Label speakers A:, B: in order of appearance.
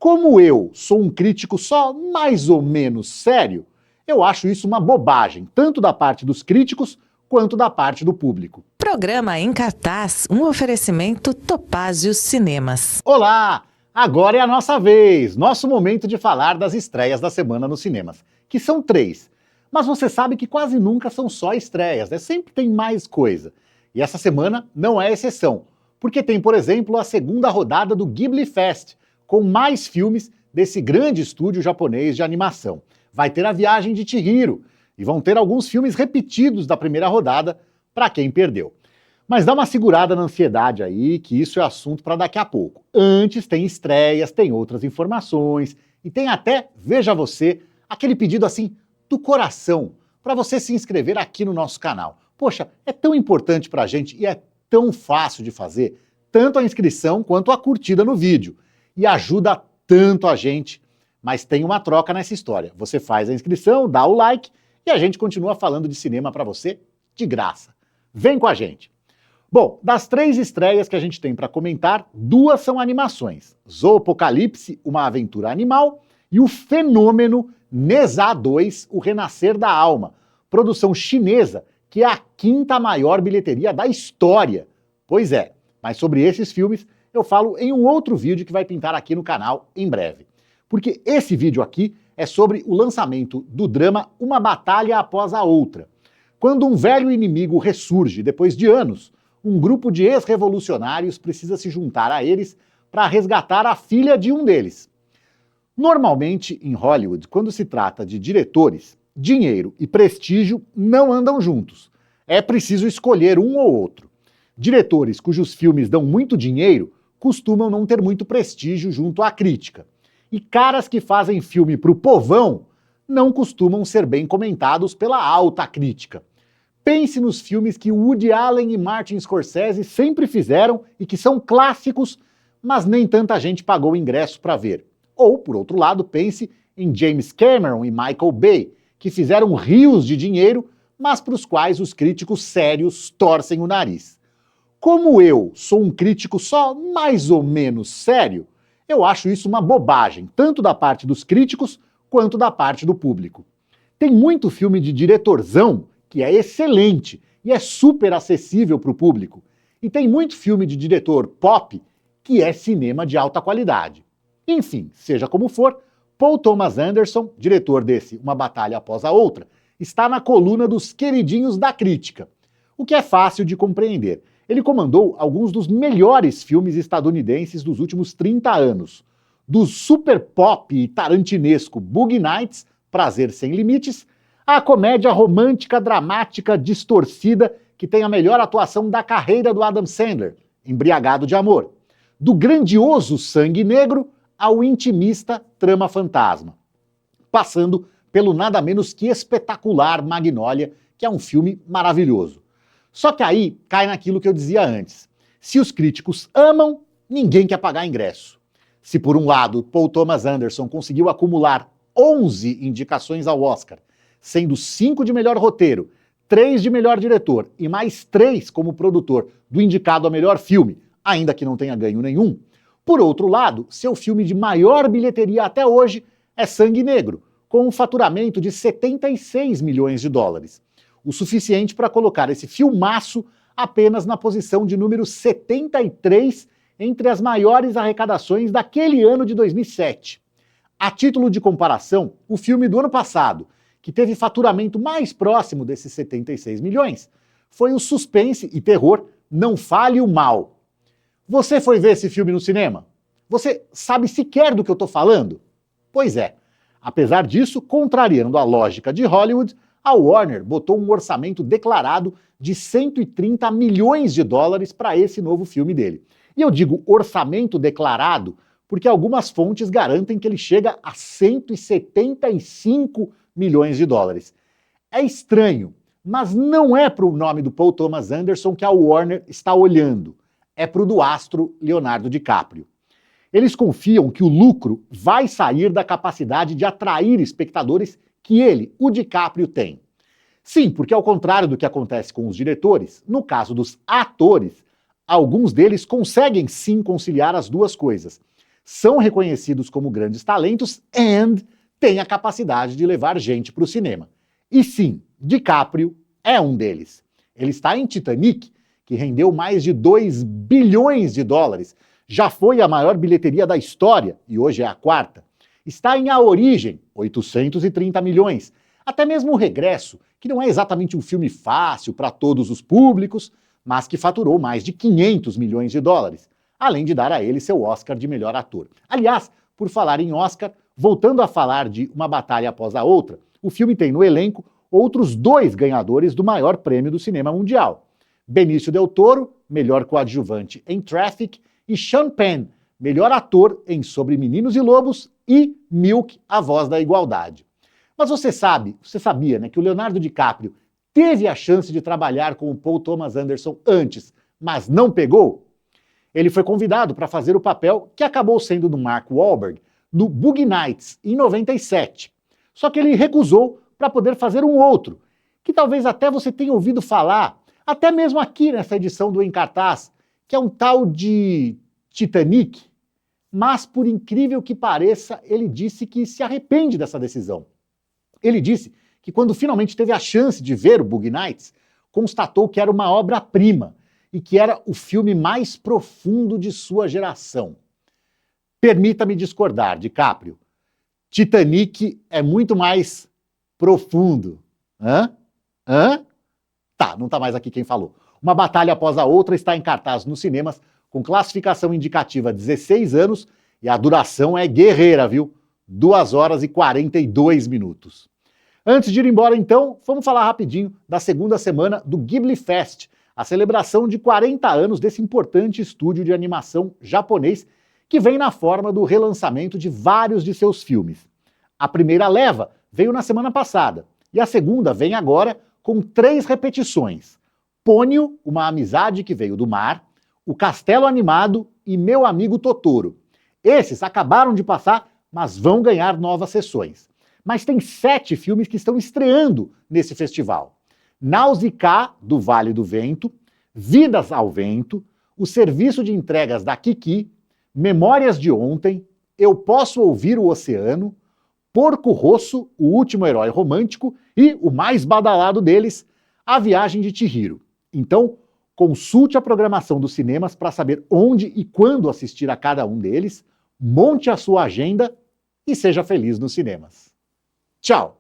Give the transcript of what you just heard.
A: Como eu sou um crítico só mais ou menos sério, eu acho isso uma bobagem, tanto da parte dos críticos quanto da parte do público.
B: Programa em cartaz, um oferecimento Topázio Cinemas.
A: Olá! Agora é a nossa vez, nosso momento de falar das estreias da semana nos cinemas, que são 3. Mas você sabe que quase nunca são só estreias, né? Sempre tem mais coisa. E essa semana não é exceção, porque tem, por exemplo, a segunda rodada do Ghibli Fest, com mais filmes desse grande estúdio japonês de animação. Vai ter A Viagem de Chihiro, e vão ter alguns filmes repetidos da primeira rodada, para quem perdeu. Mas dá uma segurada na ansiedade aí, que isso é assunto para daqui a pouco. Antes tem estreias, tem outras informações, e tem até, veja você, aquele pedido assim, do coração, para você se inscrever aqui no nosso canal. Poxa, é tão importante pra gente e é tão fácil de fazer, tanto a inscrição quanto a curtida no vídeo. E ajuda tanto a gente, mas tem uma troca nessa história. Você faz a inscrição, dá o like e a gente continua falando de cinema pra você de graça. Vem com a gente! Bom, das 3 estreias que a gente tem para comentar, 2 são animações. Zoopocalipse, uma aventura animal, e o fenômeno Nezha 2, o renascer da alma, produção chinesa, que é a 5ª maior bilheteria da história. Pois é, mas sobre esses filmes eu falo em um outro vídeo que vai pintar aqui no canal em breve. Porque esse vídeo aqui é sobre o lançamento do drama Uma Batalha Após a Outra. Quando um velho inimigo ressurge depois de anos, um grupo de ex-revolucionários precisa se juntar a eles para resgatar a filha de um deles. Normalmente, em Hollywood, quando se trata de diretores, dinheiro e prestígio não andam juntos. É preciso escolher um ou outro. Diretores cujos filmes dão muito dinheiro costumam não ter muito prestígio junto à crítica. E caras que fazem filme pro povão não costumam ser bem comentados pela alta crítica. Pense nos filmes que Woody Allen e Martin Scorsese sempre fizeram e que são clássicos, mas nem tanta gente pagou o ingresso para ver. Ou, por outro lado, pense em James Cameron e Michael Bay, que fizeram rios de dinheiro, mas para os quais os críticos sérios torcem o nariz. Como eu sou um crítico só mais ou menos sério, eu acho isso uma bobagem, tanto da parte dos críticos quanto da parte do público. Tem muito filme de diretorzão que é excelente e é super acessível para o público. E tem muito filme de diretor pop que é cinema de alta qualidade. Enfim, seja como for, Paul Thomas Anderson, diretor desse Uma Batalha Após a Outra, está na coluna dos queridinhos da crítica, o que é fácil de compreender. Ele comandou alguns dos melhores filmes estadunidenses dos últimos 30 anos, do super pop e tarantinesco Boogie Nights, Prazer Sem Limites, à comédia romântica, dramática, distorcida, que tem a melhor atuação da carreira do Adam Sandler, Embriagado de Amor, do grandioso Sangue Negro ao intimista Trama Fantasma, passando pelo nada menos que espetacular Magnolia, que é um filme maravilhoso. Só que aí cai naquilo que eu dizia antes. Se os críticos amam, ninguém quer pagar ingresso. Se por um lado Paul Thomas Anderson conseguiu acumular 11 indicações ao Oscar, sendo 5 de melhor roteiro, 3 de melhor diretor e mais 3 como produtor do indicado a melhor filme, ainda que não tenha ganho nenhum, por outro lado, seu filme de maior bilheteria até hoje é Sangue Negro, com um faturamento de 76 milhões de dólares. O suficiente para colocar esse filmaço apenas na posição de número 73 entre as maiores arrecadações daquele ano de 2007. A título de comparação, o filme do ano passado, que teve faturamento mais próximo desses 76 milhões, foi o suspense e terror Não Fale o Mal. Você foi ver esse filme no cinema? Você sabe sequer do que eu estou falando? Pois é. Apesar disso, contrariando a lógica de Hollywood, a Warner botou um orçamento declarado de 130 milhões de dólares para esse novo filme dele. E eu digo orçamento declarado porque algumas fontes garantem que ele chega a 175 milhões de dólares. É estranho, mas não é para o nome do Paul Thomas Anderson que a Warner está olhando. É para o do astro Leonardo DiCaprio. Eles confiam que o lucro vai sair da capacidade de atrair espectadores que ele, o DiCaprio, tem. Sim, porque ao contrário do que acontece com os diretores, no caso dos atores, alguns deles conseguem sim conciliar as duas coisas. são reconhecidos como grandes talentos e têm a capacidade de levar gente para o cinema. E sim, DiCaprio é um deles. Ele está em Titanic, que rendeu mais de 2 bilhões de dólares. Já foi a maior bilheteria da história, e hoje é a quarta. Está em A Origem, 830 milhões. Até mesmo O Regresso, que não é exatamente um filme fácil para todos os públicos, mas que faturou mais de 500 milhões de dólares, além de dar a ele seu Oscar de melhor ator. Aliás, por falar em Oscar, voltando a falar de Uma Batalha Após a Outra, o filme tem no elenco outros 2 ganhadores do maior prêmio do cinema mundial. Benício Del Toro, melhor coadjuvante em Traffic, e Sean Penn, melhor ator em Sobre Meninos e Lobos e Milk, A Voz da Igualdade. Mas você sabia, né, que o Leonardo DiCaprio teve a chance de trabalhar com o Paul Thomas Anderson antes, mas não pegou? Ele foi convidado para fazer o papel que acabou sendo do Mark Wahlberg no Boogie Nights, em 97. Só que ele recusou para poder fazer um outro, que talvez até você tenha ouvido falar, até mesmo aqui nessa edição do Em Cartaz, que é um tal de Titanic, mas por incrível que pareça, ele disse que se arrepende dessa decisão. Ele disse que quando finalmente teve a chance de ver o Boogie Nights, constatou que era uma obra-prima e que era o filme mais profundo de sua geração. Permita-me discordar, DiCaprio. Titanic é muito mais profundo. Hã? Tá, não tá mais aqui quem falou. Uma Batalha Após a Outra está em cartaz nos cinemas com classificação indicativa 16 anos e a duração é guerreira, viu? 2 horas e 42 minutos. Antes de ir embora, então, vamos falar rapidinho da segunda semana do Ghibli Fest, a celebração de 40 anos desse importante estúdio de animação japonês que vem na forma do relançamento de vários de seus filmes. A primeira leva veio na semana passada e a segunda vem agora com 3 repetições. Ponyo, Uma Amizade que Veio do Mar, O Castelo Animado e Meu Amigo Totoro. Esses acabaram de passar, mas vão ganhar novas sessões. Mas tem 7 filmes que estão estreando nesse festival. Nausicaa, do Vale do Vento, Vidas ao Vento, O Serviço de Entregas da Kiki, Memórias de Ontem, Eu Posso Ouvir o Oceano, Porco Rosso, O Último Herói Romântico e, o mais badalado deles, A Viagem de Chihiro. Então, consulte a programação dos cinemas para saber onde e quando assistir a cada um deles, monte a sua agenda e seja feliz nos cinemas. Tchau!